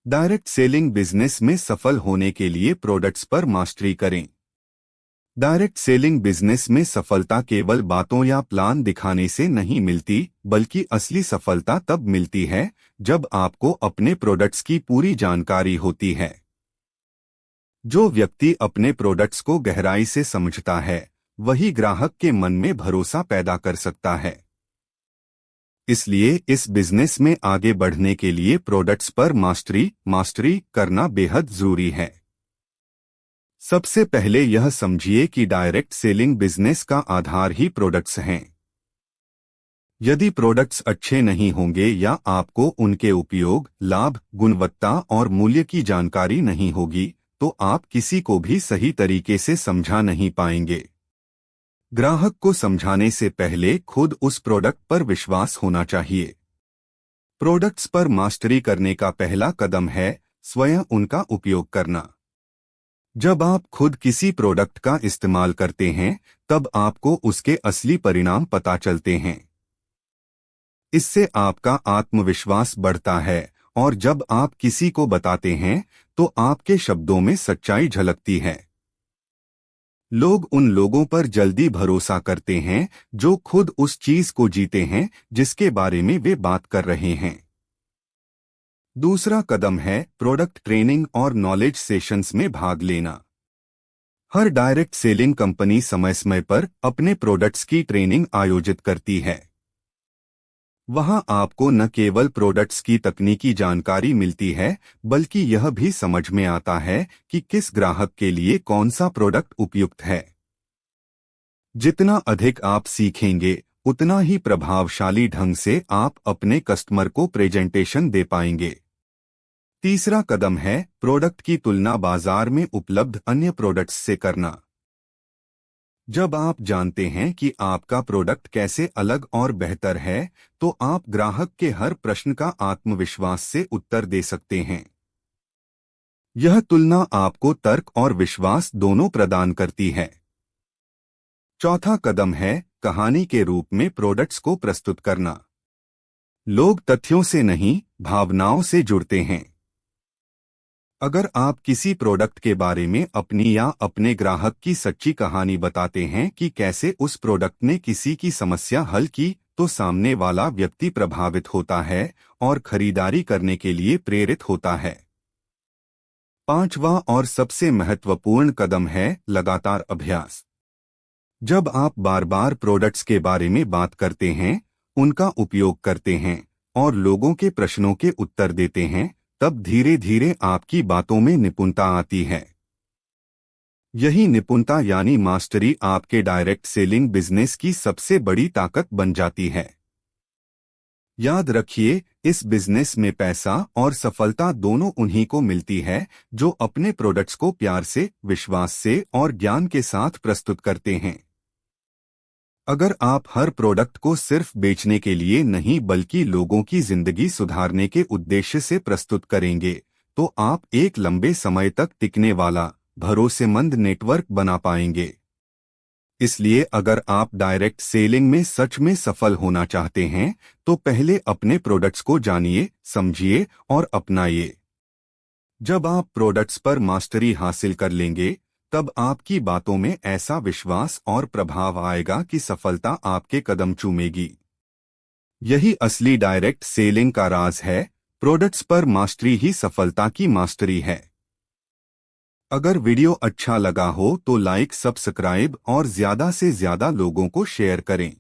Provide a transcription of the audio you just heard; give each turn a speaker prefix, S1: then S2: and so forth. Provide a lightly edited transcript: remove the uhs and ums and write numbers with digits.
S1: Direct selling business में सफल होने के लिए प्रोडक्ट्स पर मास्टरी करें। डायरेक्ट सेलिंग बिजनेस में सफलता केवल बातों या प्लान दिखाने से नहीं मिलती, बल्कि असली सफलता तब मिलती है जब आपको अपने प्रोडक्ट्स की पूरी जानकारी होती है। जो व्यक्ति अपने प्रोडक्ट्स को गहराई से समझता है, वही ग्राहक के मन में भरोसा पैदा कर सकता है। इसलिए इस बिजनेस में आगे बढ़ने के लिए प्रोडक्ट्स पर मास्टरी करना बेहद जरूरी है। सबसे पहले यह समझिए कि डायरेक्ट सेलिंग बिजनेस का आधार ही प्रोडक्ट्स हैं। यदि प्रोडक्ट्स अच्छे नहीं होंगे या आपको उनके उपयोग, लाभ, गुणवत्ता और मूल्य की जानकारी नहीं होगी, तो आप किसी को भी सही तरीके से समझा नहीं पाएंगे। ग्राहक को समझाने से पहले खुद उस प्रोडक्ट पर विश्वास होना चाहिए। प्रोडक्ट्स पर मास्टरी करने का पहला कदम है स्वयं उनका उपयोग करना। जब आप खुद किसी प्रोडक्ट का इस्तेमाल करते हैं, तब आपको उसके असली परिणाम पता चलते हैं। इससे आपका आत्मविश्वास बढ़ता है और जब आप किसी को बताते हैं, तो आपके शब्दों में सच्चाई झलकती है। लोग उन लोगों पर जल्दी भरोसा करते हैं जो खुद उस चीज को जीते हैं जिसके बारे में वे बात कर रहे हैं। दूसरा कदम है प्रोडक्ट ट्रेनिंग और नॉलेज सेशंस में भाग लेना। हर डायरेक्ट सेलिंग कंपनी समय समय पर अपने प्रोडक्ट्स की ट्रेनिंग आयोजित करती है। वहां आपको न केवल प्रोडक्ट्स की तकनीकी जानकारी मिलती है, बल्कि यह भी समझ में आता है कि किस ग्राहक के लिए कौन सा प्रोडक्ट उपयुक्त है। जितना अधिक आप सीखेंगे, उतना ही प्रभावशाली ढंग से आप अपने कस्टमर को प्रेजेंटेशन दे पाएंगे। तीसरा कदम है प्रोडक्ट की तुलना बाजार में उपलब्ध अन्य प्रोडक्ट्स से करना। जब आप जानते हैं कि आपका प्रोडक्ट कैसे अलग और बेहतर है, तो आप ग्राहक के हर प्रश्न का आत्मविश्वास से उत्तर दे सकते हैं। यह तुलना आपको तर्क और विश्वास दोनों प्रदान करती है। चौथा कदम है कहानी के रूप में प्रोडक्ट्स को प्रस्तुत करना। लोग तथ्यों से नहीं, भावनाओं से जुड़ते हैं। अगर आप किसी प्रोडक्ट के बारे में अपनी या अपने ग्राहक की सच्ची कहानी बताते हैं कि कैसे उस प्रोडक्ट ने किसी की समस्या हल की, तो सामने वाला व्यक्ति प्रभावित होता है और खरीदारी करने के लिए प्रेरित होता है। पांचवा और सबसे महत्वपूर्ण कदम है लगातार अभ्यास। जब आप बार बार प्रोडक्ट्स के बारे में बात करते हैं, उनका उपयोग करते हैं और लोगों के प्रश्नों के उत्तर देते हैं, तब धीरे धीरे आपकी बातों में निपुणता आती है। यही निपुणता यानी मास्टरी आपके डायरेक्ट सेलिंग बिजनेस की सबसे बड़ी ताकत बन जाती है। याद रखिए, इस बिजनेस में पैसा और सफलता दोनों उन्हीं को मिलती है जो अपने प्रोडक्ट्स को प्यार से, विश्वास से और ज्ञान के साथ प्रस्तुत करते हैं। अगर आप हर प्रोडक्ट को सिर्फ बेचने के लिए नहीं बल्कि लोगों की जिंदगी सुधारने के उद्देश्य से प्रस्तुत करेंगे, तो आप एक लंबे समय तक टिकने वाला, भरोसेमंद नेटवर्क बना पाएंगे। इसलिए अगर आप डायरेक्ट सेलिंग में सच में सफल होना चाहते हैं, तो पहले अपने प्रोडक्ट्स को जानिए, समझिए और अपनाइए। जब आप प्रोडक्ट्स पर मास्टरी हासिल कर लेंगे, तब आपकी बातों में ऐसा विश्वास और प्रभाव आएगा कि सफलता आपके कदम चूमेगी। यही असली डायरेक्ट सेलिंग का राज है। प्रोडक्ट्स पर मास्टरी ही सफलता की मास्टरी है। अगर वीडियो अच्छा लगा हो तो लाइक, सब्सक्राइब और ज्यादा से ज्यादा लोगों को शेयर करें।